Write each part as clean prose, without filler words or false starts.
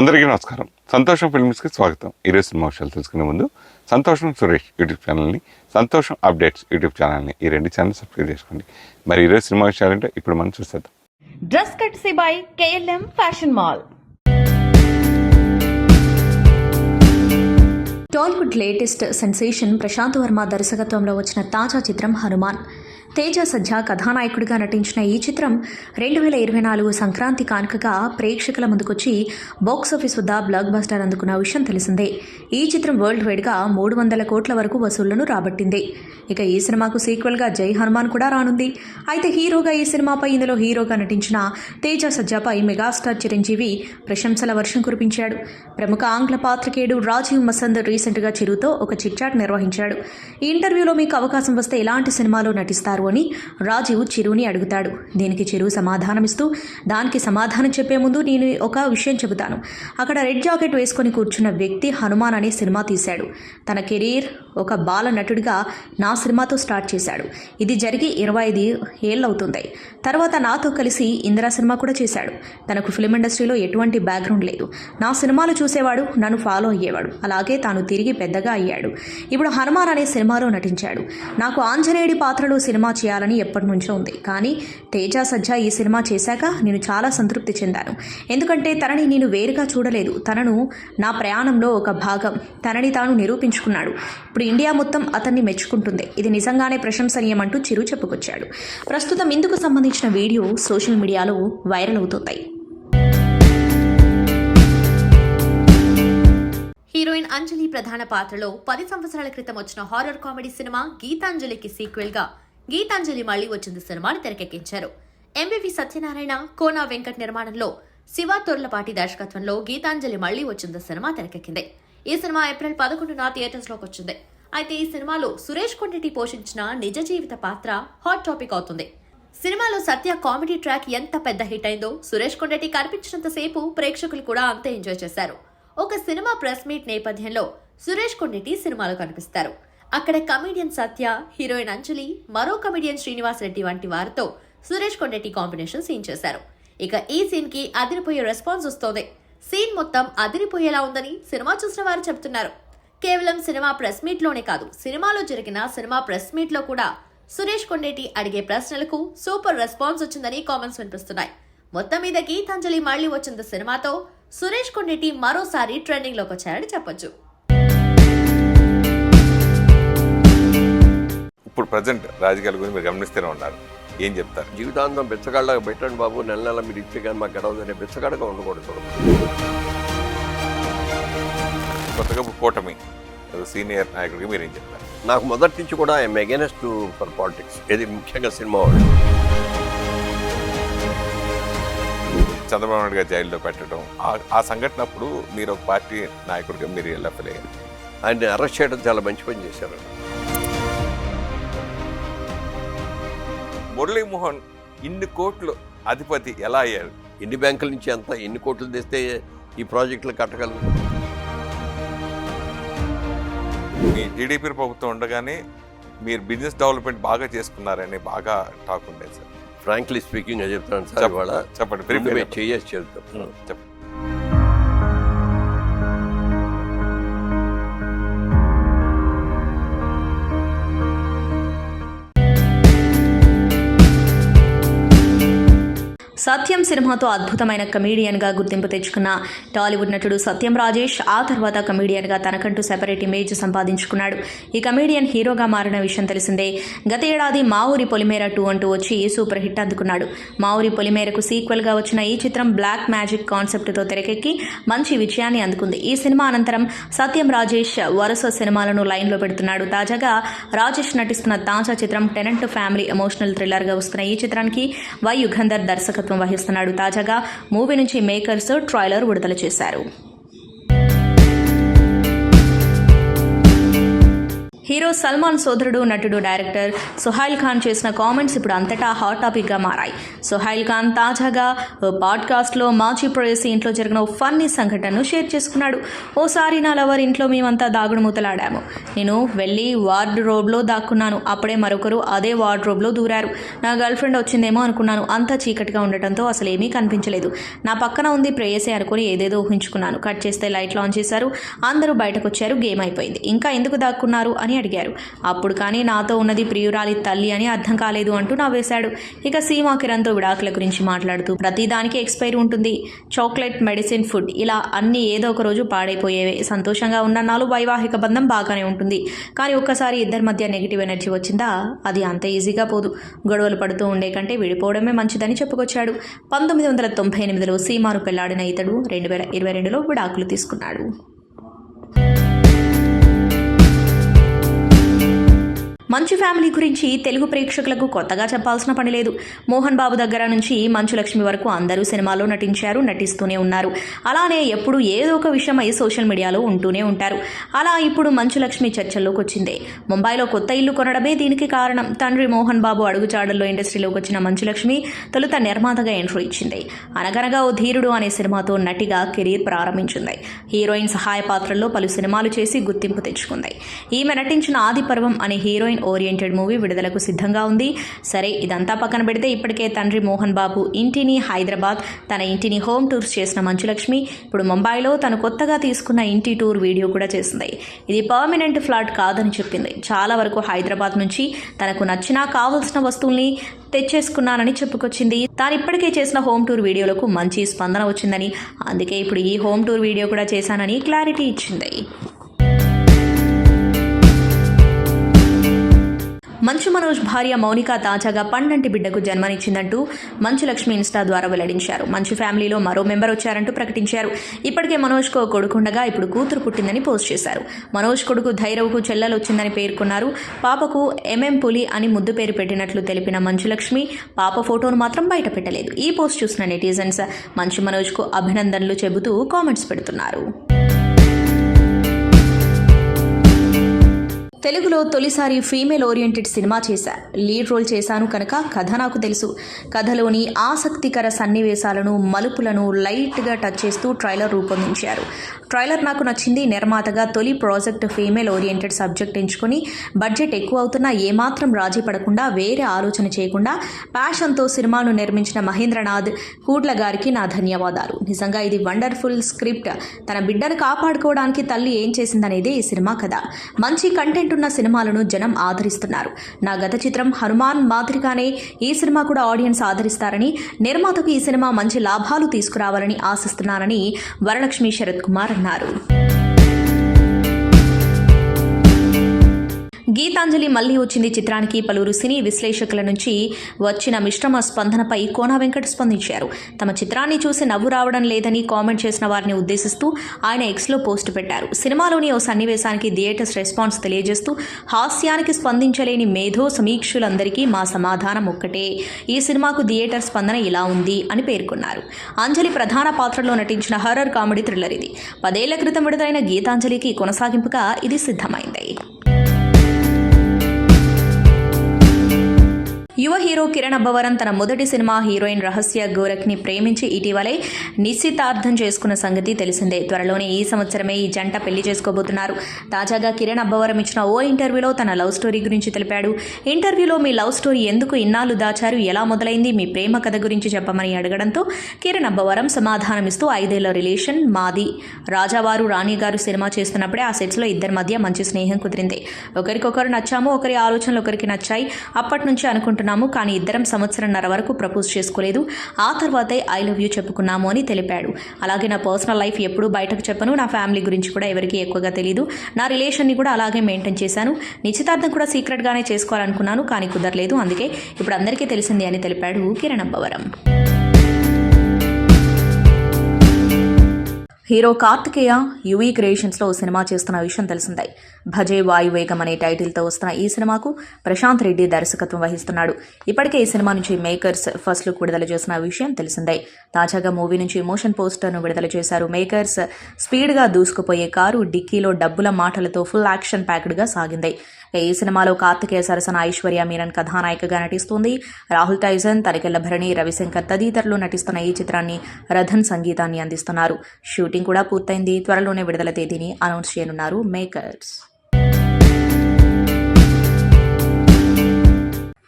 అందరికీ నమస్కారం. సంతోషం ఫిల్మ్స్కి స్వాగతం. ఈరోజు సినిమా విషయాలు తెలుసుకునే ముందు సంతోషం సురేష్ యూట్యూబ్ ఛానల్ని, సంతోషం అప్డేట్స్ యూట్యూబ్ ఛానల్ని, ఈ రెండు ఛానల్ సబ్స్క్రైబ్ చేసుకోండి. మరి ఈరోజు సినిమా విషయాలంటే ఇప్పుడు మనం చూసేద్దాం. Dress courtesy by KLM fashion mall. Tollywood latest sensation Prashanth Varma దర్శకత్వంలో వచ్చిన తాజా చిత్రం హనుమాన్. తేజ సజ్జా కథానాయకుడిగా నటించిన ఈ చిత్రం 2024 సంక్రాంతి కానుకగా ప్రేక్షకుల ముందుకొచ్చి బాక్సాఫీస్ వద్ద బ్లాక్ బస్టర్ అందుకున్న విషయం తెలిసిందే. ఈ చిత్రం వరల్డ్ వైడ్గా 300 కోట్ల వరకు వసూళ్లను రాబట్టింది. ఇక ఈ సినిమాకు సీక్వెల్గా జై హనుమాన్ కూడా రానుంది. అయితే హీరోగా ఈ సినిమాపై ఇందులో హీరోగా నటించిన తేజ సజ్జాపై మెగాస్టార్ చిరంజీవి ప్రశంసల వర్షం కురిపించాడు. ప్రముఖ ఆంగ్ల పాత్రికేయుడు రాజీవ్ మసంద్ రీసెంట్గా చిరుతో ఒక చిట్చాట్ నిర్వహించాడు. ఈ ఇంటర్వ్యూలో మీకు అవకాశం వస్తే ఎలాంటి సినిమాలో నటిస్తారు అని రాజీవ్ చిరుని అడుగుతాడు. దీనికి చిరు సమాధానమిస్తూ, దానికి సమాధానం చెప్పే ముందు నేను ఒక విషయం చెబుతాను. అక్కడ రెడ్ జాకెట్ వేసుకొని కూర్చున్న వ్యక్తి హనుమాన్ అనే సినిమా తీశాడు. తన కెరీర్ ఒక బాల నటుడిగా నా సినిమాతో స్టార్ట్ చేశాడు. ఇది జరిగి 25 ఏళ్ళవుతుంది. తర్వాత నాతో కలిసి ఇందిరా సినిమా కూడా చేశాడు. తనకు ఫిల్మ్ ఇండస్ట్రీలో ఎటువంటి బ్యాక్గ్రౌండ్ లేదు. నా సినిమాలు చూసేవాడు, నన్ను ఫాలో అయ్యేవాడు. అలాగే తాను తిరిగి పెద్దగా అయ్యాడు. ఇప్పుడు హనుమాన్ అనే సినిమాలో నటించాడు. నాకు ఆంజనేయుడి పాత్రలో సినిమా చేయాలని ఎప్పటి నుంచో ఉంది. కానీ తేజ సజ్జా ఈ సినిమా చేశాక నేను చాలా సంతృప్తి చెందాను. ఎందుకంటే తనని నేను వేరుగా చూడలేదు. తనను నా ప్రయాణంలో ఒక భాగం. తనని తాను నిరూపించుకున్నాడు. ఇప్పుడు ఇండియా మొత్తం అతన్ని మెచ్చుకుంటుంది. ఇది నిజంగానే ప్రశంసనీయమంటూ చిరు చెప్పుకొచ్చాడు. ప్రస్తుతం ఇందుకు సంబంధించిన వీడియో సోషల్ మీడియాలో వైరల్ అవుతోంది. హీరోయిన్ అంజలి ప్రధాన పాత్రలో 10 సంవత్సరాల క్రితం వచ్చిన హారర్ కామెడీ సినిమా గీతాంజలికి సీక్వెల్ గా గీతాంజలి మళ్లీ వచ్చింది సినిమాని తెరకెక్కించారు. ఎంవివి సత్యనారాయణ, కోనా వెంకట్ నిర్మాణంలో శివ తొర్లపాటి దర్శకత్వంలో గీతాంజలి మళ్లీ వచ్చింది సినిమా తెరకెక్కింది. ఈ సినిమా ఏప్రిల్ 11న థియేటర్స్ లోకి వచ్చింది. అయితే ఈ సినిమాలో సురేష్ కొండటి పోషించిన నిజ జీవిత పాత్ర హాట్ టాపిక్ అవుతుంది. సినిమాలో సత్య కామెడీ ట్రాక్ ఎంత పెద్ద హిట్ అయిందో సురేష్ కొండటి కనిపించినంతసేపు ప్రేక్షకులు కూడా అంతే ఎంజాయ్ చేశారు. ఒక సినిమా ప్రెస్ మీట్ నేపథ్యంలో సురేష్ కొండటి సినిమాలో కనిపిస్తారు. అక్కడ కమెడియన్ సత్య, హీరోయిన్ అంజలి, మరో కమెడియన్ శ్రీనివాస్ రెడ్డి వంటి వారితో సురేష్ కొండటి కాంబినేషన్ సీన్ చేశారు. ఇక ఈ సీన్ కి అదిరిపోయే రెస్పాన్స్ వస్తోంది. సీన్ మొత్తం అదిరిపోయేలా ఉందని సినిమా చూసిన వారు చెబుతున్నారు. కేవలం సినిమా ప్రెస్ మీట్ లోనే కాదు, సినిమాలో జరిగిన సినిమా ప్రెస్ మీట్ లో కూడా సురేష్ కొండేటి అడిగే ప్రశ్నలకు సూపర్ రెస్పాన్స్ వచ్చిందని కామెంట్స్ వినిపిస్తున్నాయి. మొత్తం మీద గీతాంజలి మళ్లీ వచ్చింది సినిమాతో సురేష్ కొండేటి మరోసారి ట్రెండింగ్ లోకి వచ్చారని చెప్పొచ్చు. ఇప్పుడు ప్రజెంట్ రాజకీయాల గురించి మీరు గమనిస్తూనే ఉన్నారు. ఏం చెప్తారు? జీవితాంతం బిచ్చగాళ్ళగా పెట్టండి బాబు, నెల నెల మీరు ఇచ్చే కానీ మాకు గడవదనే బిచ్చగాడగా ఉండకూడదు. కొత్తగా కూటమి సీనియర్ నాయకుడికి మీరు ఏం చెప్తారు? నాకు మొదటి నుంచి కూడా ఐఎమ్ అగైనెస్ట్ ఫర్ పాలిటిక్స్, ఇది ముఖ్యంగా సినిమా వాళ్ళు. చంద్రబాబు నాయుడు గారు జైల్లో పెట్టడం, ఆ సంఘటన అప్పుడు మీరు ఒక పార్టీ నాయకుడిగా మీరు ఎలా ఫీల్ అయ్యారు? ఆయన్ని అరెస్ట్ చేయడం చాలా మంచి పని చేశారు. మురళీమోహన్ ఇన్ని కోట్లు అధిపతి ఎలా అయ్యారు? ఎన్ని బ్యాంకుల నుంచి ఎన్ని కోట్లు తెస్తే ఈ ప్రాజెక్టులు కట్టగలరు? మీ టీడీపీ ప్రభుత్వం ఉండగానే మీరు బిజినెస్ డెవలప్మెంట్ బాగా చేసుకున్నారని బాగా టాక్ ఉండేది సార్. ఫ్రాంక్లీ స్పీకింగ్ చెప్తాను సార్, ఇవాళ చెప్పండి. చేయొచ్చు చెప్తాను. చెప్పండి. సత్యం సినిమాతో అద్భుతమైన కమీడియన్గా గుర్తింపు తెచ్చుకున్న టాలీవుడ్ నటుడు సత్యం రాజేష్ ఆ తర్వాత కమీడియన్గా తనకంటూ సెపరేట్ ఇమేజ్ సంపాదించుకున్నాడు. ఈ కమీడియన్ హీరోగా మారిన విషయం తెలిసిందే. గత ఏడాది మా ఊరి పొలిమేర 2 అంటూ వచ్చి సూపర్ హిట్ అందుకున్నాడు. మా ఊరి పొలిమేరకు సీక్వెల్గా వచ్చిన ఈ చిత్రం బ్లాక్ మ్యాజిక్ కాన్సెప్ట్తో తెరకెక్కి మంచి విజయాన్ని అందుకుంది. ఈ సినిమా అనంతరం సత్యం రాజేష్ వరుస సినిమాలను లైన్లో పెడుతున్నాడు. తాజాగా రాజేష్ నటిస్తున్న తాజా చిత్రం టెనెంట్ ఫ్యామిలీ ఎమోషనల్ థ్రిల్లర్గా వస్తున్న ఈ చిత్రానికి వై యుగంధర్ దర్శకత్వం వహిస్తున్నాడు. తాజాగా మూవీ నుంచి మేకర్స్ ట్రైలర్ విడుదల చేశారు. హీరో సల్మాన్ సోదరుడు నటుడు డైరెక్టర్ సుహైల్ ఖాన్ చేసిన కామెంట్స్ ఇప్పుడు అంతటా హాట్ టాపిక్గా మారాయి. సుహైల్ ఖాన్ తాజాగా ఓ పాడ్కాస్ట్లో మాజీ ప్రేయసి ఇంట్లో జరిగిన ఓ ఫన్నీ సంఘటనను షేర్ చేసుకున్నాడు. ఓసారి నా లవర్ ఇంట్లో మేమంతా దాగుడు మూతలాడాము. నేను వెళ్ళి వార్డ్రోబ్లో దాక్కున్నాను. అప్పుడే మరొకరు అదే వార్డ్రోబ్లో దూరారు. నా గర్ల్ ఫ్రెండ్ వచ్చిందేమో అనుకున్నాను. అంతా చీకటిగా ఉండటంతో అసలు ఏమీ కనిపించలేదు. నా పక్కన ఉంది ప్రేయసి అనుకుని ఏదేదో ఊహించుకున్నాను. కట్ చేస్తే లైట్లు ఆన్ చేశారు. అందరూ బయటకు వచ్చారు. గేమ్ అయిపోయింది. ఇంకా ఎందుకు దాక్కున్నారు అని అడిగారు. అప్పుడు కానీ నాతో ఉన్నది ప్రియురాలి తల్లి అని అర్థం కాలేదు అంటూ నవ్వేశాడు. ఇక సీమా కిరణ్తో విడాకుల గురించి మాట్లాడుతూ ప్రతిదానికి ఎక్స్పైరీ ఉంటుంది. చాక్లెట్, మెడిసిన్, ఫుడ్ ఇలా అన్నీ ఏదో ఒక రోజు పాడైపోయేవే. సంతోషంగా ఉన్నన్నాళ్ళు వైవాహిక బంధం బాగానే ఉంటుంది. కానీ ఒక్కసారి ఇద్దరి మధ్య నెగిటివ్ ఎనర్జీ వచ్చిందా అది అంత ఈజీగా పోదు. గొడవలు పడుతూ ఉండే కంటే విడిపోవడమే మంచిదని చెప్పుకొచ్చాడు. 1998లో సీమాను పెళ్లాడిన ఇతడు 2022లో విడాకులు తీసుకున్నాడు. మంచు ఫ్యామిలీ గురించి తెలుగు ప్రేక్షకులకు కొత్తగా చెప్పాల్సిన పని లేదు. మోహన్ బాబు దగ్గర నుంచి మంచు లక్ష్మి వరకు అందరూ సినిమాలో నటించారు, నటిస్తూనే ఉన్నారు. అలానే ఎప్పుడు ఏదో ఒక విషయమై సోషల్ మీడియాలో ఉంటూనే ఉంటారు. అలా ఇప్పుడు మంచు లక్ష్మి చర్చల్లోకి వచ్చింది. ముంబైలో కొత్త ఇల్లు కొనడమే దీనికి కారణం. తండ్రి మోహన్ బాబు అడుగుచాడల్లో ఇండస్ట్రీలోకి వచ్చిన మంచు లక్ష్మి తొలుత నిర్మాతగా ఎంట్రీ ఇచ్చింది. అనగనగా ఓ ధీరుడు అనే సినిమాతో నటిగా కెరీర్ ప్రారంభించింది. హీరోయిన్ సహాయ పాత్రల్లో పలు సినిమాలు చేసి గుర్తింపు తెచ్చుకుంది. ఈమె నటించిన ఆది పర్వం అనే హీరోయిన్ ఓరియంటెడ్ మూవీ విడుదలకు సిద్ధంగా ఉంది. సరే ఇదంతా పక్కన పెడితే ఇప్పటికే తండ్రి మోహన్ బాబు ఇంటిని హైదరాబాద్, తన ఇంటిని హోమ్ టూర్స్ చేసిన మంచులక్ష్మి ఇప్పుడు ముంబైలో తను కొత్తగా తీసుకున్న ఇంటి టూర్ వీడియో కూడా చేసింది. ఇది పర్మనెంట్ ఫ్లాట్ కాదని చెప్పింది. చాలా వరకు హైదరాబాద్ నుంచి తనకు నచ్చినా కావలసిన వస్తువుల్ని తెచ్చేసుకున్నానని చెప్పుకొచ్చింది. తాను ఇప్పటికే చేసిన హోమ్ టూర్ వీడియోలకు మంచి స్పందన వచ్చిందని, అందుకే ఇప్పుడు ఈ హోమ్ టూర్ వీడియో కూడా చేశానని క్లారిటీ ఇచ్చింది. మంచు మనోజ్ భార్య మౌనిక తాజాగా పండంటి బిడ్డకు జన్మనిచ్చిందంటూ మంచు లక్ష్మి ఇన్స్టా ద్వారా వెల్లడించారు. మంచు ఫ్యామిలీలో మరో మెంబర్ వచ్చారంటూ ప్రకటించారు. ఇప్పటికే మనోజ్కు కొడుకుండగా ఇప్పుడు కూతురు పుట్టిందని పోస్ట్ చేశారు. మనోజ్ కొడుకు ధైరవ్కు చెల్లెలు వచ్చిందని పేర్కొన్నారు. పాపకు ఎంఎం పులి అని ముద్దు పేరు పెట్టినట్లు తెలిపిన మంచు లక్ష్మి పాప ఫోటోను మాత్రం బయట పెట్టలేదు. ఈ పోస్ట్ చూసిన నెటిజన్స్ మంచు మనోజ్కు అభినందనలు చెబుతూ కామెంట్స్ పెడుతున్నారు. తెలుగులో తొలిసారి ఫీమేల్ ఓరియంటెడ్ సినిమా చేశా. లీడ్ రోల్ చేశాను కనుక కథ నాకు తెలుసు. కథలోని ఆసక్తికర సన్నివేశాలను, మలుపులను లైట్గా టచ్ చేస్తూ ట్రైలర్ రూపొందించారు. ట్రైలర్ నాకు నచ్చింది. నిర్మాతగా తొలి ప్రాజెక్ట్ ఫీమేల్ ఓరియంటెడ్ సబ్జెక్ట్ ఎంచుకొని బడ్జెట్ ఎక్కువ అవుతున్నా ఏమాత్రం రాజీ పడకుండా, వేరే ఆలోచన చేయకుండా ప్యాషన్తో సినిమాను నిర్మించిన మహేంద్రనాథ్ కూడ్ల గారికి నా ధన్యవాదాలు. నిజంగా ఇది వండర్ఫుల్ స్క్రిప్ట్. తన బిడ్డను కాపాడుకోవడానికి తల్లి ఏం చేసిందనేదే ఈ సినిమా కథ. మంచి కంటెంట్ ఉన్న సినిమాలను జనం ఆదరిస్తున్నారు. నా గత చిత్రం హనుమాన్ మాదిరిగానే ఈ సినిమా కూడా ఆడియన్స్ ఆదరిస్తారని, నిర్మాతకు ఈ సినిమా మంచి లాభాలు తీసుకురావాలని ఆశిస్తున్నానని వరలక్ష్మి శరత్ కుమార్ అన్నారు. గీతాంజలి మళ్లీ వచ్చింది చిత్రానికి పలువురు సినీ విశ్లేషకుల నుంచి వచ్చిన మిశ్రమ స్పందనపై కోన వెంకట్ స్పందించారు. తమ చిత్రాన్ని చూసి నవ్వు రావడం లేదని కామెంట్ చేసిన వారిని ఉద్దేశిస్తూ ఆయన ఎక్స్లో పోస్ట్ పెట్టారు. సినిమాలోని ఓ సన్నివేశానికి థియేటర్స్ రెస్పాన్స్ తెలియజేస్తూ హాస్యానికి స్పందించలేని మేధో సమీక్షులందరికీ మా సమాధానం ఒక్కటే, ఈ సినిమాకు థియేటర్ స్పందన ఇలా ఉంది అని పేర్కొన్నారు. అంజలి ప్రధాన పాత్రలో నటించిన హర్రర్ కామెడీ థ్రిల్లర్ ఇది. 10 ఏళ్ల క్రితం విడుదలైన గీతాంజలికి కొనసాగింపుగా ఇది సిద్ధమైంది. యువ హీరో కిరణ్ అబ్బవరం తన మొదటి సినిమా హీరోయిన్ రహస్య గోరఖ్ని ప్రేమించి ఇటీవలే నిశ్చితార్థం చేసుకున్న సంగతి తెలిసిందే. త్వరలోనే ఈ సంవత్సరమే ఈ జంట పెళ్లి చేసుకోబోతున్నారు. తాజాగా కిరణ్ అబ్బవరం ఇచ్చిన ఓ ఇంటర్వ్యూలో తన లవ్ స్టోరీ గురించి తెలిపాడు. ఇంటర్వ్యూలో మీ లవ్ స్టోరీ ఎందుకు ఇన్నాళ్ళు దాచారు, ఎలా మొదలైంది, మీ ప్రేమ కథ గురించి చెప్పమని అడగడంతో కిరణ్ అబ్బవరం సమాధానమిస్తూ 5 ఏళ్ల రిలేషన్ మాది. రాజావారు రాణి గారు సినిమా చేస్తున్నప్పుడే ఆ సెట్స్లో ఇద్దరి మధ్య మంచి స్నేహం కుదిరింది. ఒకరికొకరు నచ్చాము, ఒకరి ఆలోచనలు ఒకరికి నచ్చాయి. అప్పటి నుంచి అనుకుంటున్నాము, కానీ ఇద్దరం సంవత్సరంన్నర వరకు ప్రపోజ్ చేసుకోలేదు. ఆ తర్వాతే ఐ లవ్ యూ చెప్పుకున్నాము అని తెలిపాడు. అలాగే నా పర్సనల్ లైఫ్ ఎప్పుడూ బయటకు చెప్పను, నా ఫ్యామిలీ గురించి కూడా ఎవరికి ఎక్కువగా తెలియదు. నా రిలేషన్ని కూడా అలాగే మెయింటైన్ చేశాను. నిశ్చితార్థం కూడా సీక్రెట్గానే చేసుకోవాలనుకున్నాను, కానీ కుదరలేదు. అందుకే ఇప్పుడు అందరికీ తెలిసింది అని తెలిపాడు కిరణ్ అబ్బవరం. హీరో కార్తికేయ యువీ క్రియేషన్స్లో సినిమా చేస్తున్న విషయం తెలిసిందే. భజే వాయువేగం అనే టైటిల్తో వస్తున్న ఈ సినిమాకు ప్రశాంత్ రెడ్డి దర్శకత్వం వహిస్తున్నాడు. ఇప్పటికే ఈ సినిమా నుంచి మేకర్స్ ఫస్ట్ లుక్ విడుదల చేసిన విషయం తెలిసిందే. తాజాగా మూవీ నుంచి మోషన్ పోస్టర్ను విడుదల చేశారు మేకర్స్. స్పీడ్గా దూసుకుపోయే కారు డిక్కీలో డబ్బుల మాటలతో ఫుల్ యాక్షన్ ప్యాక్డ్గా సాగింది. ఈ సినిమాలో కార్తికేయ సరసన ఐశ్వర్య మీనన్ కథానాయికగా నటిస్తుంది. రాహుల్ టైజన్, తనికెళ్ల భరణి, రవిశంకర్ తదితరులు నటిస్తున్న ఈ చిత్రాన్ని రథన్ సంగీతాన్ని అందిస్తున్నారు. షూటింగ్ కూడా పూర్తయింది. త్వరలోనే విడుదల తేదీని అనౌన్స్ చేయనున్నారు మేకర్స్.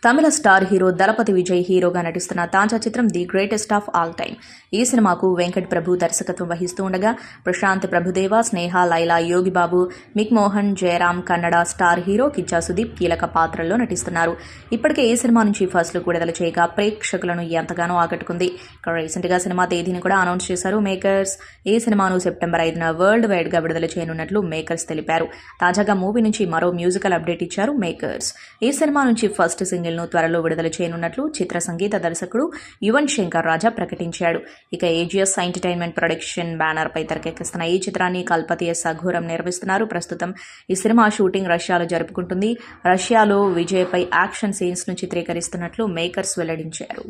తమిళ స్టార్ హీరో దళపతి విజయ్ హీరోగా నటిస్తున్న తాజా చిత్రం the greatest of all time. ఈ సినిమాకు వెంకట్ ప్రభు దర్శకత్వం వహిస్తూ ఉండగా ప్రశాంత్ ప్రభుదేవ, స్నేహ, లైలా, యోగిబాబు, మిక్ మోహన్, జయరామ్, కన్నడ స్టార్ హీరో కిచ్చా సుదీప్ కీలక పాత్రల్లో నటిస్తున్నారు. ఇప్పటికే ఈ సినిమా నుంచి ఫస్ట్ లుక్ విడుదల చేయగా ప్రేక్షకులను ఎంతగానో ఆకట్టుకుంది. రీసెంట్గా సినిమా తేదీని కూడా అనౌన్స్ చేశారు మేకర్స్. ఈ సినిమాను సెప్టెంబర్ 5న వరల్డ్ వైడ్ గా విడుదల చేయనున్నట్లు మేకర్స్ తెలిపారు. తాజాగా మూవీ నుంచి మరో మ్యూజికల్ అప్డేట్ ఇచ్చారు మేకర్స్. ఈ సినిమా నుంచి ఫస్ట్ సింగిల్ ను త్వరలో విడుదల చేయనున్నట్లు చిత్ర సంగీత దర్శకుడు యువన్ శంకర్ రాజా ప్రకటించాడు. ఇక ఏజిఎస్ ఎంటర్టైన్మెంట్ ప్రొడక్షన్ బ్యానర్ పై తెరకెక్కిస్తున్న ఈ చిత్రాన్ని కల్పతి ఎస్ అఘోరం నిర్మిస్తున్నారు. ప్రస్తుతం ఈ సినిమా షూటింగ్ రష్యాలో జరుపుకుంటుంది. రష్యాలో విజయ్ పై యాక్షన్ సీన్స్ ను చిత్రీకరిస్తున్నట్లు మేకర్స్ వెల్లడించారు.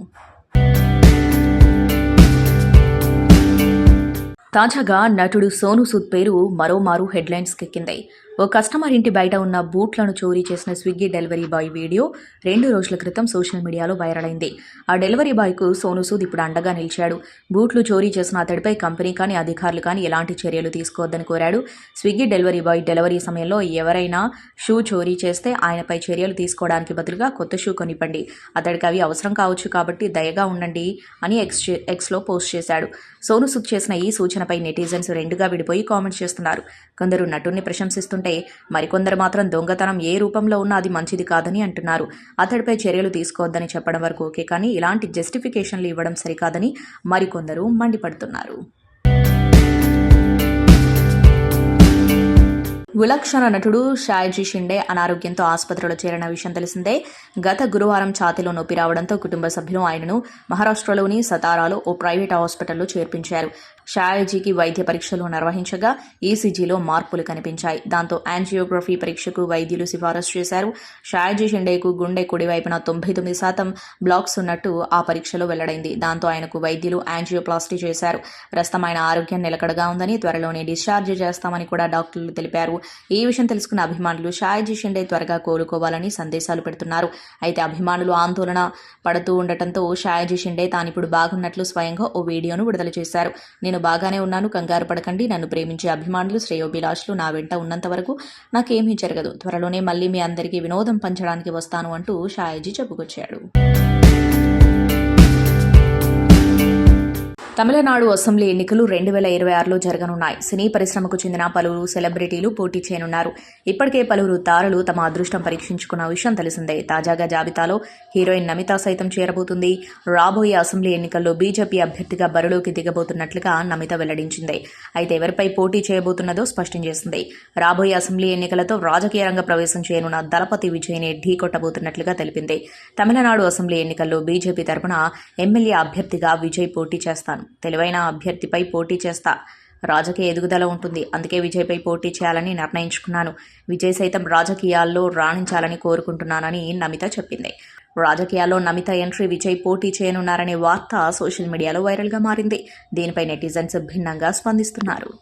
తాజాగా నటుడు సోను సూద్ పేరు మరోమారు హెడ్లైన్స్కి ఎక్కింది. ఓ కస్టమర్ ఇంటి బయట ఉన్న బూట్లను చోరీ చేసిన స్విగ్గీ డెలివరీ బాయ్ వీడియో 2 రోజుల క్రితం సోషల్ మీడియాలో వైరల్ అయింది. ఆ డెలివరీ బాయ్కు సోను సూద్ ఇప్పుడు అండగా నిలిచాడు. బూట్లు చోరీ చేసిన అతడిపై కంపెనీ కానీ అధికారులు కానీ ఎలాంటి చర్యలు తీసుకోవద్దని కోరాడు. స్విగ్గీ డెలివరీ బాయ్ డెలివరీ సమయంలో ఎవరైనా షూ చోరీ చేస్తే ఆయనపై చర్యలు తీసుకోవడానికి బదులుగా కొత్త షూ కొనివ్వండి, అతడికి అవి అవసరం కావచ్చు కాబట్టి దయగా ఉండండి అని ఎక్స్లో పోస్ట్ చేశాడు. సోను సూద్ చేసిన ఈ సూచనపై నెటిజన్స్ 2గా విడిపోయి కామెంట్స్ చేస్తున్నారు. కొందరు నటుడిని ప్రశంసిస్తుంటే మరికొందరు మాత్రం దొంగతనం ఏ రూపంలో ఉన్నా అది మంచిది కాదని అంటున్నారు. అతడిపై చర్యలు తీసుకోవద్దని చెప్పడం వరకు ఓకే, కానీ ఇలాంటి జస్టిఫికేషన్లు ఇవ్వడం సరికాదని మరికొందరు మండిపడుతున్నారు. విలక్షణ నటుడు షాయజీ షిండే అనారోగ్యంతో ఆసుపత్రిలో చేరిన విషయం తెలిసిందే. గత గురువారం ఛాతీలో నొప్పి రావడంతో కుటుంబ సభ్యులు ఆయనను మహారాష్ట్రలోని సతారాలో ఓ ప్రైవేట్ హాస్పిటల్లో చేర్పించారు. షాయజీకి వైద్య పరీక్షలు నిర్వహించగా ఈసీజీలో మార్పులు కనిపించాయి. దాంతో యాంజియోగ్రఫీ పరీక్షకు వైద్యులు సిఫారసు చేశారు. షాయజీ షిండేకు గుండె కుడివైపున 99% బ్లాక్స్ ఉన్నట్టు ఆ పరీక్షలో వెల్లడైంది. దాంతో ఆయనకు వైద్యులు యాంజియోప్లాస్టీ చేశారు. ప్రస్తుతం ఆయన ఆరోగ్యం నిలకడగా ఉందని, త్వరలోనే డిశ్చార్జ్ చేస్తామని కూడా డాక్టర్లు తెలిపారు. ఈ విషయం తెలుసుకున్న అభిమానులు షాయజీ షిండే త్వరగా కోలుకోవాలని సందేశాలు పెడుతున్నారు. అయితే అభిమానులు ఆందోళన పడుతూ ఉండటంతో షాయజీ షిండే తానిప్పుడు బాగున్నట్లు స్వయంగా ఓ వీడియోను విడుదల చేశారు. నేను బాగానే ఉన్నాను, కంగారు పడకండి, నన్ను ప్రేమించే అభిమానులు, శ్రేయోభిలాషులు నా వెంట ఉన్నంత వరకు నాకేమీ జరగదు, త్వరలోనే మళ్ళీ మీ అందరికీ వినోదం పంచడానికి వస్తాను అంటూ షాయజీ చెప్పుకొచ్చాడు. తమిళనాడు అసెంబ్లీ ఎన్నికలు 2026లో జరగనున్నాయి. సినీ పరిశ్రమకు చెందిన పలువురు సెలబ్రిటీలు పోటీ చేయనున్నారు. ఇప్పటికే పలువురు తారలు తమ అదృష్టం పరీక్షించుకున్న విషయం తెలిసిందే. తాజాగా జాబితాలో హీరోయిన్ నమిత సైతం చేరబోతుంది. రాబోయే అసెంబ్లీ ఎన్నికల్లో బీజేపీ అభ్యర్థిగా బరిలోకి దిగబోతున్నట్లుగా నమిత వెల్లడించింది. అయితే ఎవరిపై పోటీ చేయబోతున్నదో స్పష్టం చేసింది. రాబోయే అసెంబ్లీ ఎన్నికలతో రాజకీయ రంగ ప్రవేశం చేయనున్న దళపతి విజయ్ని ఢీకొట్టబోతున్నట్లుగా తెలిపింది. తమిళనాడు అసెంబ్లీ ఎన్నికల్లో బీజేపీ తరపున ఎమ్మెల్యే అభ్యర్థిగా విజయ్ పోటీ చేస్తాను, తెలివైన అభ్యర్థిపై పోటీ చేస్తా, రాజకీయ ఎదుగుదల ఉంటుంది, అందుకే విజయ్పై పోటీ చేయాలని నిర్ణయించుకున్నాను, విజయ్ సైతం రాజకీయాల్లో రాణించాలని కోరుకుంటున్నానని నమిత చెప్పింది. రాజకీయాల్లో నమిత ఎంట్రీ విజయ్ పోటీ చేయనున్నారనే వార్త సోషల్ మీడియాలో వైరల్గా మారింది. దీనిపై నెటిజన్స్ భిన్నంగా స్పందిస్తున్నారు.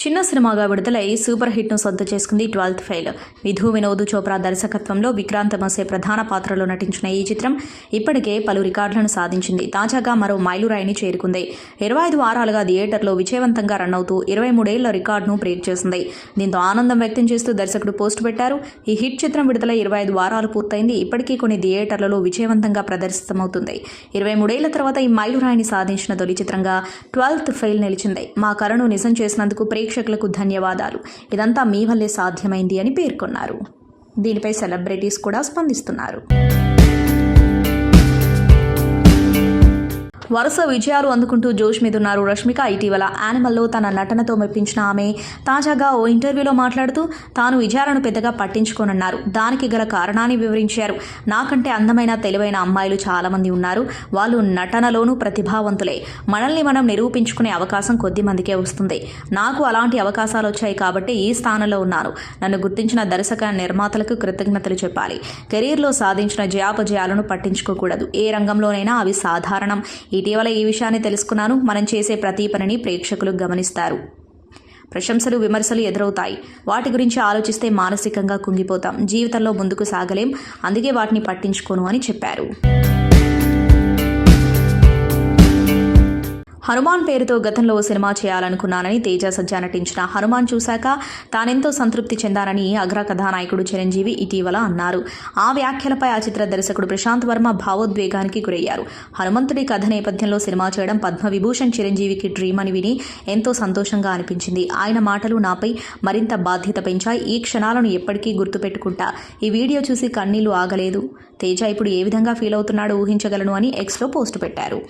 చిన్న సినిమాగా విడుదలై సూపర్ హిట్ను సొంతం చేసుకుంది 12th ఫెయిల్. విధు వినోద్ చోప్రా దర్శకత్వంలో విక్రాంత్ మసే ప్రధాన పాత్రలో నటించిన ఈ చిత్రం ఇప్పటికే పలు రికార్డులను సాధించింది. తాజాగా మరో మైలురాయిని చేరుకుంది. 25 వారాలుగా థియేటర్లో విజయవంతంగా రన్ అవుతూ 23 ఏళ్ల రికార్డును బ్రేక్ చేసింది. దీంతో ఆనందం వ్యక్తం చేస్తూ దర్శకుడు పోస్ట్ పెట్టారు. ఈ హిట్ చిత్రం విడుదల 25 వారాలు పూర్తయింది. ఇప్పటికీ కొన్ని థియేటర్లలో విజయవంతంగా ప్రదర్శితమవుతుంది. 23 ఏళ్ల తర్వాత ఈ మైలురాయిని సాధించిన తొలి చిత్రంగా 12th ఫెయిల్ నిలిచింది. మా కలను నిజం చేసినందుకు ప్రేక్షకులకు ధన్యవాదాలు, ఇదంతా మీ వల్లే సాధ్యమైంది అని పేర్కొన్నారు. దీనిపై సెలబ్రిటీస్ కూడా స్పందిస్తున్నారు. వరుస విజయాలు అందుకుంటూ జోష్ మీదున్నారు రష్మిక. ఇటీవల యానిమల్లో తన నటనతో మెప్పించిన ఆమె తాజాగా ఓ ఇంటర్వ్యూలో మాట్లాడుతూ తాను విజయాలను పెద్దగా పట్టించుకోనన్నారు. దానికి గల కారణాన్ని వివరించారు. నాకంటే అందమైన తెలివైన అమ్మాయిలు చాలామంది ఉన్నారు. వాళ్ళు నటనలోనూ ప్రతిభావంతులే. మనల్ని మనం నిరూపించుకునే అవకాశం కొద్ది మందికే వస్తుంది. నాకు అలాంటి అవకాశాలు వచ్చాయి కాబట్టి ఈ స్థానంలో ఉన్నాను. నన్ను గుర్తించిన దర్శక నిర్మాతలకు కృతజ్ఞతలు చెప్పాలి. కెరీర్లో సాధించిన జయాపజయాలను పట్టించుకోకూడదు. ఏ రంగంలోనైనా అవి సాధారణం. ఇటీవల ఈ విషయాన్ని తెలుసుకున్నాను. మనం చేసే ప్రతి పనిని ప్రేక్షకులు గమనిస్తారు. ప్రశంసలు విమర్శలు ఎదురవుతాయి. వాటి గురించి ఆలోచిస్తే మానసికంగా కుంగిపోతాం. జీవితంలో ముందుకు సాగలేం. అందుకే వాటిని పట్టించుకోను అని చెప్పారు. హనుమాన్ పేరుతో గతంలో ఓ సినిమా చేయాలనుకున్నానని తేజ సజ్జా నటించిన హనుమాన్ చూశాక తానెంతో సంతృప్తి చెందానని అగ్ర కథానాయకుడు చిరంజీవి ఇటీవల అన్నారు. ఆ వ్యాఖ్యలపై ఆ చిత్ర దర్శకుడు ప్రశాంత్ వర్మ భావోద్వేగానికి గురయ్యారు. హనుమంతుడి కథ నేపథ్యంలో సినిమా చేయడం పద్మవిభూషణ్ చిరంజీవికి డ్రీమ్ అని విని ఎంతో సంతోషంగా అనిపించింది. ఆయన మాటలు నాపై మరింత బాధ్యత పెంచాయి. ఈ క్షణాలను ఎప్పటికీ గుర్తుపెట్టుకుంటా. ఈ వీడియో చూసి కన్నీళ్లు ఆగలేదు. తేజ ఇప్పుడు ఏ విధంగా ఫీల్ అవుతున్నాడో ఊహించగలను అని ఎక్స్లో పోస్ట్ పెట్టారు.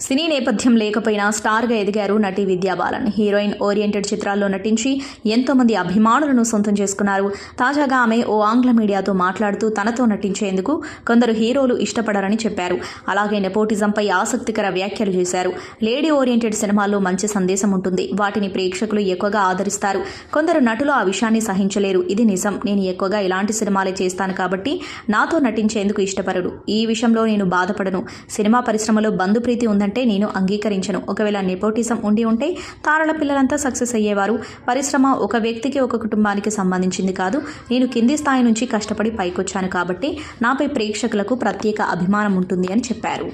సినీ నేపథ్యం లేకపోయినా స్టార్గా ఎదిగారు నటి విద్యా బాలన్. హీరోయిన్ ఓరియంటెడ్ చిత్రాల్లో నటించి ఎంతోమంది అభిమానులను సొంతం చేసుకున్నారు. తాజాగా ఆమె ఓ ఆంగ్ల మీడియాతో మాట్లాడుతూ తనతో నటించేందుకు కొందరు హీరోలు ఇష్టపడరని చెప్పారు. అలాగే నెపోటిజంపై ఆసక్తికర వ్యాఖ్యలు చేశారు. లేడీ ఓరియంటెడ్ సినిమాల్లో మంచి సందేశం ఉంటుంది. వాటిని ప్రేక్షకులు ఎక్కువగా ఆదరిస్తారు. కొందరు నటులు ఆ విషయాన్ని సహించలేరు. ఇది నిజం. నేను ఎక్కువగా ఇలాంటి సినిమాలే చేస్తాను కాబట్టి నాతో నటించేందుకు ఇష్టపడరు. ఈ విషయంలో నేను బాధపడను. సినిమా పరిశ్రమలో బంధుప్రీతి ఉందంటే నేను అంగీకరించను. ఒకవేళ నెపోటిజం ఉండి ఉంటే తారల పిల్లలంతా సక్సెస్ అయ్యేవారు. పరిశ్రమ ఒక వ్యక్తికి ఒక కుటుంబానికి సంబంధించింది కాదు. నేను కింది స్థాయి నుంచి కష్టపడి పైకొచ్చాను కాబట్టి నాపై ప్రేక్షకులకు ప్రత్యేక అభిమానం ఉంటుంది అని చెప్పారు.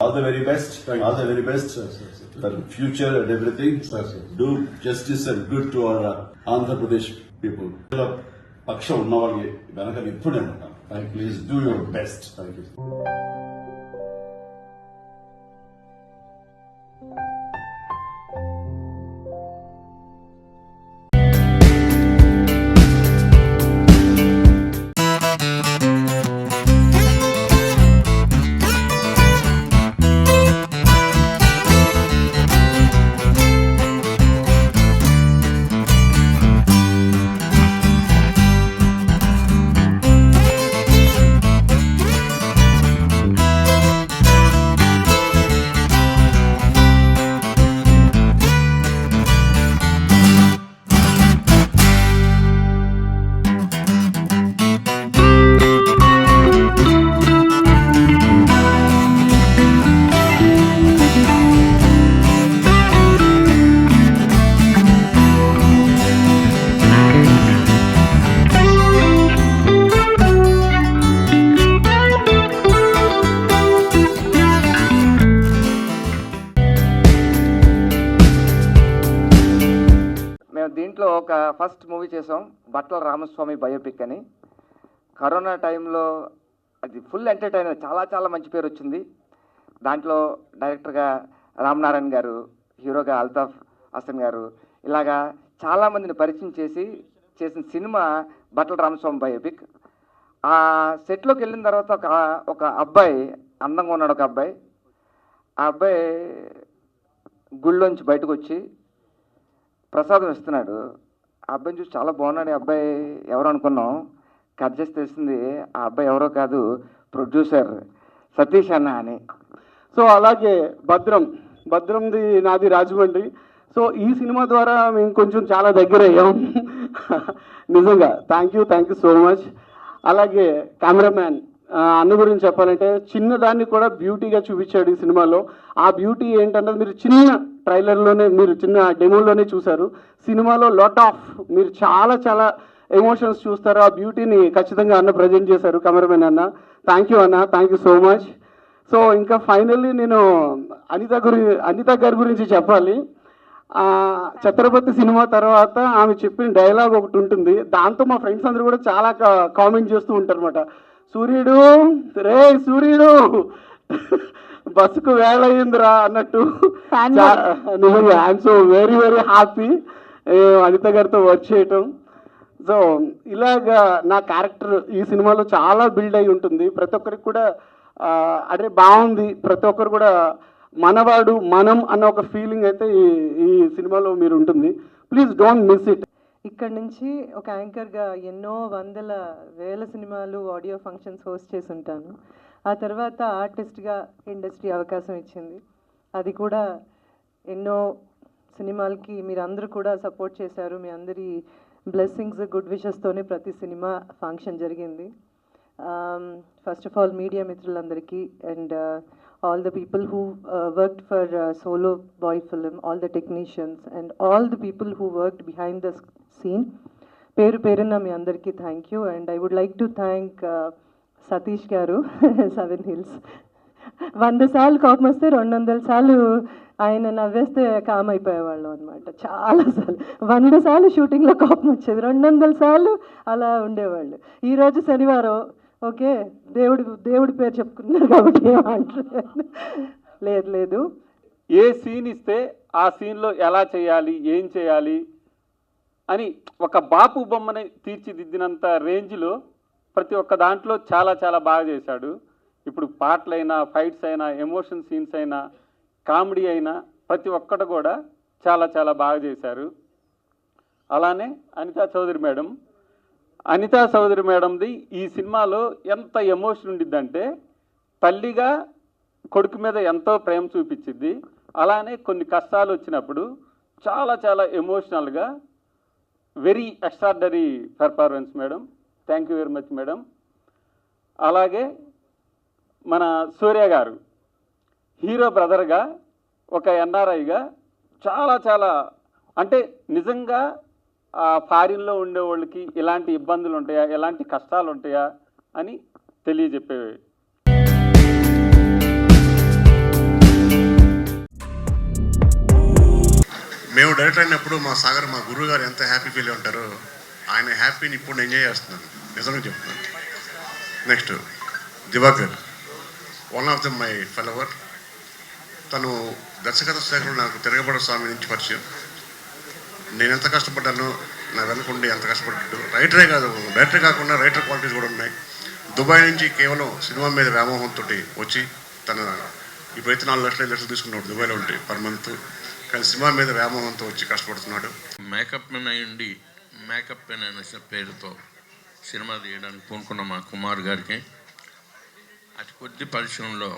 All the very best. All the very best for future and everything. Do justice and good to our Andhra Pradesh people. పక్షం ఉన్న వాళ్ళకి వెనక ఎప్పుడే ఉంటాం. Please do your best. Thank you. దీంట్లో ఒక ఫస్ట్ మూవీ చేసాం, బట్ల రామస్వామి బయోపిక్ అని. కరోనా టైంలో అది ఫుల్ ఎంటర్టైనర్, చాలా చాలా మంచి పేరు వచ్చింది. దాంట్లో డైరెక్టర్గా రామనారాయణ గారు, హీరోగా అల్తాఫ్ హసన్ గారు, ఇలాగా చాలామందిని పరిచయం చేసిన సినిమా బట్ల రామస్వామి బయోపిక్. ఆ సెట్లోకి వెళ్ళిన తర్వాత ఒక అబ్బాయి, అందంగా ఉన్నాడు ఒక అబ్బాయి. ఆ అబ్బాయి గుళ్ళోంచి బయటకు వచ్చి ప్రసాదం ఇస్తున్నాడు. ఆ అబ్బాయిని చూసి చాలా బాగున్నాడు. అబ్బాయి ఎవరు అనుకున్నాం, కట్ చేసి తెలిసింది ఆ అబ్బాయి ఎవరో కాదు, ప్రొడ్యూసర్ సతీష్ అన్న అని. సో అలాగే భద్రంది నాది రాజమండ్రి. సో ఈ సినిమా ద్వారా మేము కొంచెం చాలా దగ్గర అయ్యాం. నిజంగా థ్యాంక్ యూ సో మచ్. అలాగే కెమెరామ్యాన్ అన్న గురించి చెప్పాలంటే చిన్నదాన్ని కూడా బ్యూటీగా చూపించాడు ఈ సినిమాలో. ఆ బ్యూటీ ఏంటంటే మీరు చిన్న ట్రైలర్లోనే, మీరు చిన్న డెమోలోనే చూశారు. సినిమాలో మీరు చాలా చాలా ఎమోషన్స్ చూస్తారు. ఆ బ్యూటీని ఖచ్చితంగా అన్న ప్రజెంట్ చేశారు, కెమెరామెన్ అన్న. థ్యాంక్ యూ అన్న, thank you so much. So ఇంకా ఫైనల్లీ నేను అనిత గారి గురించి చెప్పాలి. ఛత్రపతి సినిమా తర్వాత ఆమె చెప్పిన డైలాగ్ ఒకటి ఉంటుంది. దాంతో మా ఫ్రెండ్స్ అందరూ కూడా చాలా కామెంట్ చేస్తూ ఉంటారు అనమాట. సూర్యుడు బస్సుకు వేళయిందిరా అన్నట్టు. నిజంగా I'm so very very happy Anitha గారితో వర్క్ చేయటం. సో ఇలాగా నా క్యారెక్టర్ ఈ సినిమాలో చాలా బిల్డ్ అయి ఉంటుంది. ప్రతి ఒక్కరికి కూడా అదే బాగుంది, ప్రతి ఒక్కరు కూడా మనవాడు మనం అన్న ఒక ఫీలింగ్ అయితే ఈ సినిమాలో మీరు ఉంటుంది. Please don't miss it. ఇక్కడ నుంచి ఒక యాంకర్గా ఎన్నో వందల వేల సినిమాలు ఆడియో ఫంక్షన్స్ హోస్ట్ చేసి ఉంటాను. ఆ తర్వాత ఆర్టిస్ట్గా ఇండస్ట్రీ అవకాశం ఇచ్చింది. అది కూడా ఎన్నో సినిమాలకి మీరు అందరూ కూడా సపోర్ట్ చేశారు. మీ అందరి బ్లెస్సింగ్స్ గుడ్ విషెస్తోనే ప్రతి సినిమా ఫంక్షన్ జరిగింది. ఫస్ట్ ఆఫ్ ఆల్ మీడియా మిత్రులందరికీ and all the people who worked for Solo Boy film, all the technicians and all the people who worked behind the scene. Peru Peruna mi andarki thank you, and I would like to thank Satish garu, Seven Hills. 100 సార్లు కోపం వస్తే 200 సార్లు ఆయన నవ్వేస్తే com అయిపోయేవాళ్ళం అనమాట. చాలాసార్లు 100 సార్లు షూటింగ్లో కోపం వచ్చేది, 200 సార్లు అలా ఉండేవాళ్ళు. ఈరోజు శనివారం ఓకే దేవుడి పేరు చెప్పుకున్నారు కాబట్టి ఏమంటారు, లేదు ఏ సీన్ ఇస్తే ఆ సీన్లో ఎలా చేయాలి, ఏం చేయాలి అని ఒక బాపు బొమ్మని తీర్చిదిద్దినంత రేంజ్లో ప్రతి ఒక్క దాంట్లో చాలా చాలా బాగా చేశాడు. ఇప్పుడు పాటలైనా, ఫైట్స్ అయినా, ఎమోషన్ సీన్స్ అయినా, కామెడీ అయినా ప్రతి ఒక్కటి కూడా చాలా చాలా బాగా చేశారు. అలానే అనితా చౌదరి మేడంది ఈ సినిమాలో ఎంత ఎమోషన్ ఉండిద్దంటే, తల్లిగా కొడుకు మీద ఎంతో ప్రేమ చూపించింది. అలానే కొన్ని కష్టాలు వచ్చినప్పుడు చాలా చాలా ఎమోషనల్గా very extraordinary performance madam. Thank you very much madam. అలాగే మన సూర్య గారు హీరో బ్రదర్గా, ఒక ఎన్ఆర్ఐగా చాలా చాలా అంటే నిజంగా ఫారిన్లో ఉండే వాళ్ళకి ఇలాంటి ఇబ్బందులు ఉంటాయా, ఎలాంటి కష్టాలు ఉంటాయా అని తెలియజెప్పేవి. మేము డైరెక్టర్ అయినప్పుడు మా సాగర్, మా గురువు గారు ఎంత హ్యాపీ ఫీల్ ఉంటారో, ఆయన హ్యాపీని ఇప్పుడు ఎంజాయ్ చేస్తున్నాను, నిజంగా చెప్తున్నాను. Next Diwakar, one of the my follower. తను దర్శకథ శాఖలో నాకు తిరగబడ స్వామి నుంచి పరిచయం. నేను ఎంత కష్టపడ్డాను, నా వెనకుండి ఎంత కష్టపడ్డాడు. రైటరే కాదు, డైరెక్టర్ కాకుండా రైటర్ క్వాలిటీస్ కూడా ఉన్నాయి. దుబాయ్ నుంచి కేవలం సినిమా మీద వ్యామోహంతో వచ్చి తన ఇప్పుడైతే 4 లక్షలు 5 లక్షలు తీసుకున్నాడు దుబాయ్లో ఉంటే పర్ మంత్, కానీ సినిమా మీద వ్యామోహంతో వచ్చి కష్టపడుతున్నాడు. మేకప్ మెన్ అయ్యండి, మేకప్ మెన్ అనే పేరుతో సినిమా తీయడానికి పూనుకున్న మా కుమార్ గారికి, అతి కొద్ది పరిశ్రమలో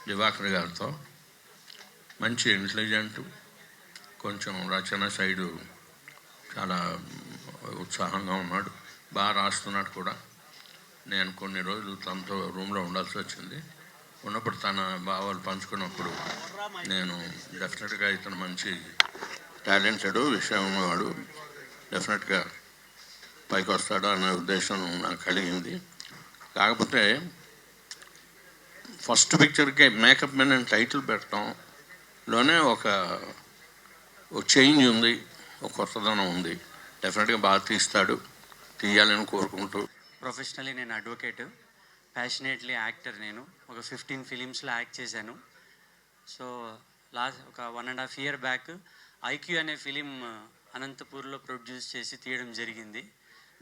దివాకర్ గారితో మంచి ఇంటెలిజెంట్, కొంచెం రచన సైడు చాలా ఉత్సాహంగా ఉన్నాడు, బాగా రాస్తున్నాడు కూడా. నేను కొన్ని రోజులు తనతో రూమ్లో ఉండాల్సి వచ్చింది. ఉన్నప్పుడు తన భావాలు పంచుకున్నప్పుడు నేను డెఫినెట్గా ఇతను మంచి టాలెంటెడ్ విషయం ఉన్నవాడు, డెఫినెట్గా పైకి వస్తాడు అనే ఉద్దేశం నాకు కలిగింది. కాకపోతే ఫస్ట్ పిక్చర్కి మేకప్ మెన్ అని టైటిల్ పెట్టడంలోనే ఒక చేంజ్ ఉంది, ఒక కొత్తదనం ఉంది. డెఫినెట్గా బాగా తీయాలని కోరుకుంటూ. ప్రొఫెషనల్లీ నేను అడ్వకేట్, ప్యాషనేట్లీ యాక్టర్. నేను ఒక 15 ఫిలిమ్స్లో యాక్ట్ చేశాను. సో లాస్ట్ ఒక 1.5 year బ్యాక్ ఐక్యూ అనే ఫిలిం అనంతపూర్లో ప్రొడ్యూస్ చేసి తీయడం జరిగింది.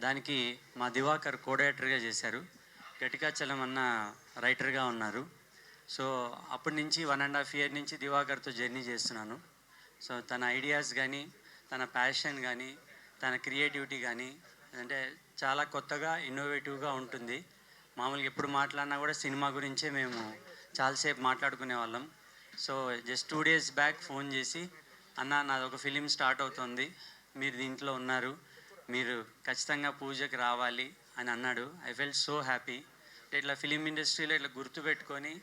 దానికి మా దివాకర్ కో డైరెక్టర్గా చేశారు, గటికాచలం అన్న రైటర్గా ఉన్నారు. సో అప్పటి నుంచి 1.5 year నుంచి దివాకర్తో జర్నీ చేస్తున్నాను. సో తన ఐడియాస్ కానీ, తన ప్యాషన్ కానీ, తన క్రియేటివిటీ కానీ అంటే చాలా కొత్తగా ఇన్నోవేటివ్గా ఉంటుంది. మామూలుగా ఎప్పుడు మాట్లాడినా కూడా సినిమా గురించే మేము చాలాసేపు మాట్లాడుకునే వాళ్ళం. So just 2 days back phone చేసి, అన్న నాది ఒక ఫిలిం స్టార్ట్ అవుతుంది, మీరు దీంట్లో ఉన్నారు, మీరు ఖచ్చితంగా పూజకి రావాలి అని అన్నాడు. I felt so happy. ఇట్లా ఫిలిం ఇండస్ట్రీలో ఇట్లా గుర్తుపెట్టుకొని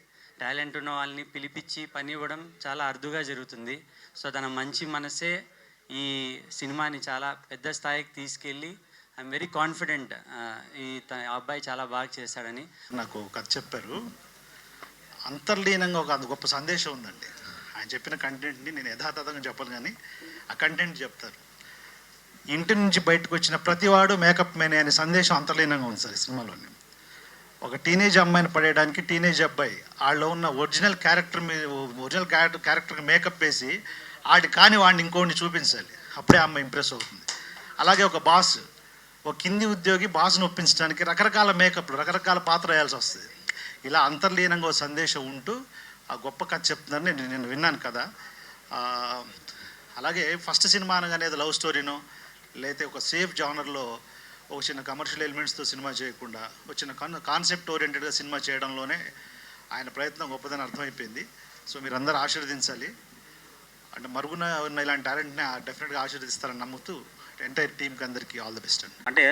టాలెంట్ ఉన్న వాళ్ళని పిలిపించి పని ఇవ్వడం చాలా అరుదుగా జరుగుతుంది. సో తన మంచి మనసే ఈ సినిమాని చాలా పెద్ద స్థాయికి తీసుకెళ్ళి ఐఎమ్ వెరీ కాన్ఫిడెంట్ ఈ అబ్బాయి చాలా బాగా చేశాడని. నాకు కథ చెప్పారు, అంతర్లీనంగా ఒక గొప్ప సందేశం ఉందండి. ఆయన చెప్పిన కంటెంట్ని నేను యథాతథంగా చెప్పాలి, కానీ ఆ కంటెంట్ చెప్తారు. ఇంటి నుంచి బయటకు వచ్చిన ప్రతివాడు మేకప్ మేనే అనే సందేశం అంతర్లీనంగా ఉంది సార్ ఈ సినిమాలోని. ఒక టీనేజ్ అమ్మాయిని పడేయడానికి టీనేజ్ అబ్బాయి వాళ్ళలో ఉన్న ఒరిజినల్ క్యారెక్టర్కి మేకప్ వేసి ఆడి కాని వాడిని ఇంకోడిని చూపించాలి, అప్పుడే అమ్మాయి ఇంప్రెస్ అవుతుంది. అలాగే ఒక బాస్ ఒక కింది ఉద్యోగి బాస్ను ఒప్పించడానికి రకరకాల మేకప్లు, రకరకాల పాత్ర వేయాల్సి వస్తుంది. ఇలా అంతర్లీనంగా ఒక సందేశం ఉంటూ ఆ గొప్ప కథ చెప్తుందని నేను విన్నాను కదా. అలాగే ఫస్ట్ సినిమా అనగానే లవ్ స్టోరీనో లేకపోతే ఒక సేఫ్ జానర్లో ఒక చిన్న కమర్షియల్ ఎలిమెంట్స్తో సినిమా చేయకుండా వచ్చిన కాన్సెప్ట్ ఓరియంటెడ్గా సినిమా చేయడంలోనే ఆయన ప్రయత్నం గొప్పదని అర్థమైపోయింది. సో మీరందరూ ఆశీర్వదించాలి. అంటే మరుగున ఉన్న ఇలాంటి టాలెంట్ని డెఫినెట్గా ఆశీర్వదిస్తారని నమ్ముతూ ఎంటైర్ టీంకి అందరికీ ఆల్ ది బెస్ట్ అండి. అంటే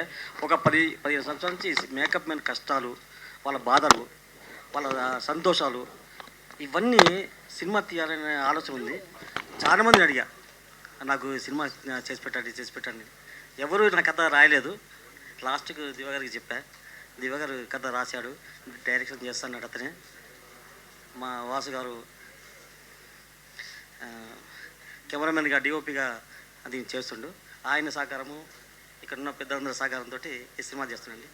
ఒక 10-15 సంవత్సరాల నుంచి మేకప్ మ్యాన్ కష్టాలు, వాళ్ళ బాధలు, వాళ్ళ సంతోషాలు, ఇవన్నీ సినిమా తీయాలనే ఆలోచన ఉంది. చాలామందిని అడిగా, నాకు సినిమా చేసి పెట్టండి. ఎవరు నా కథ రాయలేదు. లాస్ట్కి దివాగారికి చెప్పా. దివాగారు కథ రాశాడు, డైరెక్షన్ చేస్తాడు అతనే. మా వాసు గారు కెమెరామెన్గా డిఓపిగా అది చేస్తుండు. ఆయన సహకారము, ఇక్కడ ఉన్న పెద్దలందరి సహకారంతో ఈ సినిమా చేస్తున్నాండి.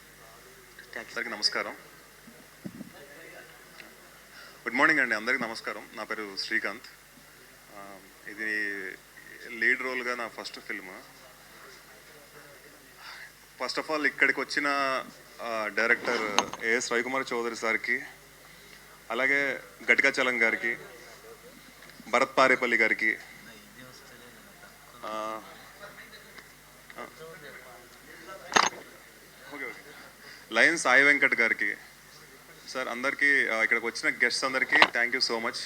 అందరికీ నమస్కారం. గుడ్ మార్నింగ్ అండి, అందరికీ నమస్కారం. నా పేరు శ్రీకాంత్. ఇది లీడ్ రోల్గా నా first film. First of all ఇక్కడికి వచ్చిన డైరెక్టర్ ఏఎస్ రవికుమార్ చౌదరి సార్కి, అలాగే గట్టికాచలం గారికి, భరత్ పారేపల్లి గారికి, లయన్ సాయి వెంకట్ గారికి, సార్ అందరికీ, ఇక్కడికి వచ్చిన గెస్ట్స్ అందరికీ thank you so much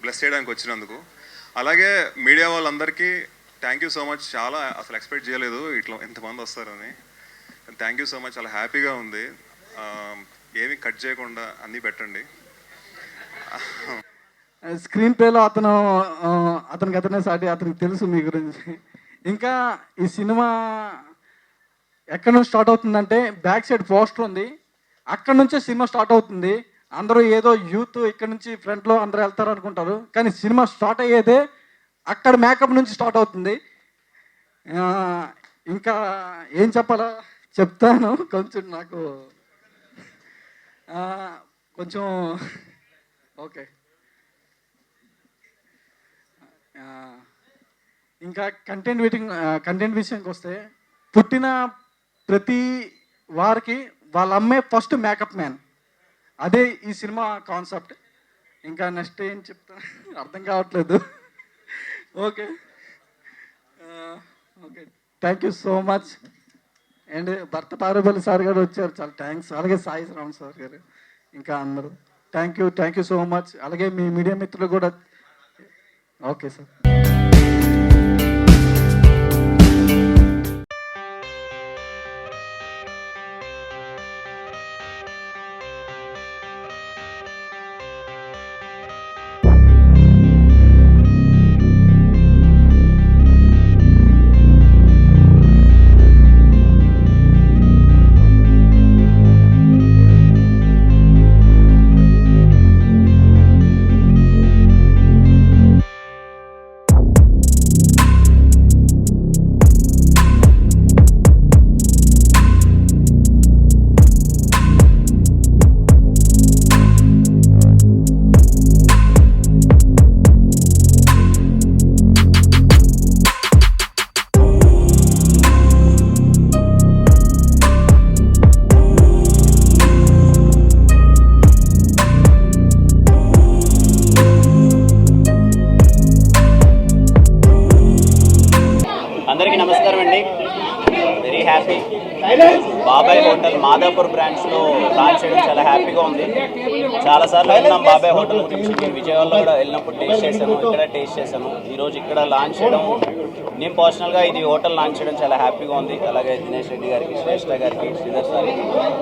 bless చేయడానికి వచ్చినందుకు. అలాగే మీడియా వాళ్ళందరికీ థ్యాంక్ యూ సో మచ్. చాలా అసలు ఎక్స్పెక్ట్ చేయలేదు ఇట్లా ఎంతమంది వస్తారని. Thank you so much. చాలా హ్యాపీగా ఉంది. ఏమీ కట్ చేయకుండా అన్నీ పెట్టండి. స్క్రీన్ ప్లేలో అతనికి అతనే సాటి, అతనికి తెలుసు మీ గురించి. ఇంకా ఈ సినిమా ఎక్కడి నుంచి స్టార్ట్ అవుతుందంటే బ్యాక్ సైడ్ పోస్టర్ ఉంది, అక్కడ నుంచే సినిమా స్టార్ట్ అవుతుంది. అందరూ ఏదో యూత్ ఇక్కడ నుంచి ఫ్రంట్లో అందరూ వెళ్తారు అనుకుంటారు, కానీ సినిమా స్టార్ట్ అయ్యేదే అక్కడ మేకప్ నుంచి స్టార్ట్ అవుతుంది. ఇంకా ఏం చెప్పాలా చెప్తాను. కొంచెం నాకు కొంచెం ఓకే. ఇంకా కంటెంట్ విషయానికి వస్తే, పుట్టిన ప్రతి వారికి వాళ్ళ అమ్మే ఫస్ట్ మేకప్ మ్యాన్. అదే ఈ సినిమా కాన్సెప్ట్. ఇంకా నెక్స్ట్ ఏం చెప్తా అర్థం కావట్లేదు. Okay okay, thank you so much. And భర్త పారేపల్లి సార్ గారు వచ్చారు, చాలా థ్యాంక్స్. అలాగే సాయి రామ్ సార్ గారు, ఇంకా అందరూ థ్యాంక్ యూ సో మచ్. అలాగే మీ మీడియా మిత్రులు కూడా. Okay sir. అందరికీ నమస్కారం అండి. Very happy. బాబాయ్ హోటల్ మాదాపూర్ బ్రాంచ్లో లాంచ్ చేయడం చాలా హ్యాపీగా ఉంది. చాలాసార్లు వెళ్ళినాం బాబాయ్ హోటల్ గురించి. నేను విజయవాడలో కూడా వెళ్ళినప్పుడు టేస్ట్ చేశాను, ఇక్కడ టేస్ట్ చేశాను. ఈరోజు ఇక్కడ లాంచ్ చేయడం, నేను పర్సనల్గా ఇది హోటల్ లాంచ్ చేయడం చాలా హ్యాపీగా ఉంది. అలాగే దినేష్ రెడ్డి గారికి, శ్రేష్ఠ గారికి, శ్రీధర్ సార్,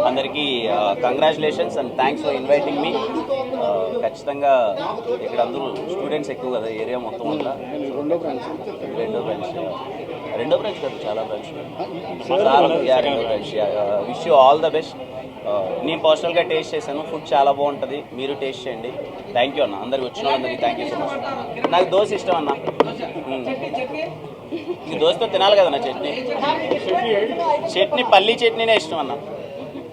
అందరికీ congratulations and thanks for inviting me. ఖచ్చితంగా ఇక్కడ అందరూ స్టూడెంట్స్ ఎక్కువ కదా ఏరియా మొత్తం వల్ల. రెండో బ్రాంచ్ కాదు, చాలా బ్రాంచ్. రెండో branch. Wish you all the best. నేను పర్సనల్గా టేస్ట్ చేశాను, ఫుడ్ చాలా బాగుంటుంది, మీరు టేస్ట్ చేయండి. థ్యాంక్ యూ అన్న, అందరికి వచ్చిన వాళ్ళందరికీ థ్యాంక్ యూ సో మచ్. నాకు దోశ ఇష్టం అన్న. ఈ దోశతో తినాలి కదన్న చట్నీ. పల్లీ చట్నీనే ఇష్టం అన్న.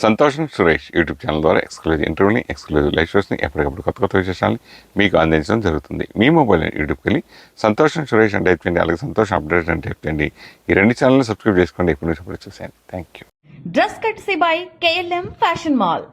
సంతోషం సురేష్ యూట్యూబ్ ఛానల్ ద్వారా ఎక్స్క్లూజివ్ ఇంటర్వ్యూని, ఎక్స్క్లూజివ్ లైవ్ షోస్ని, ఎప్పటికప్పుడు కొత్త కొత్త విశేషాలని మీకు అందించడం జరుగుతుంది. మీ మొబైల్ యూట్యూబ్కి వెళ్ళి సంతోషం సురేష్ అంటే టైప్ చేయండి, అలాగే సంతోషం అప్డేట్ అంటే టైప్ చేయండి. ఈ 2 ఛానల్ని సబ్స్క్రైబ్ చేసుకోండి. ఎప్పుడు చూసాను. Thank you. Dress courtesy by KLM fashion mall.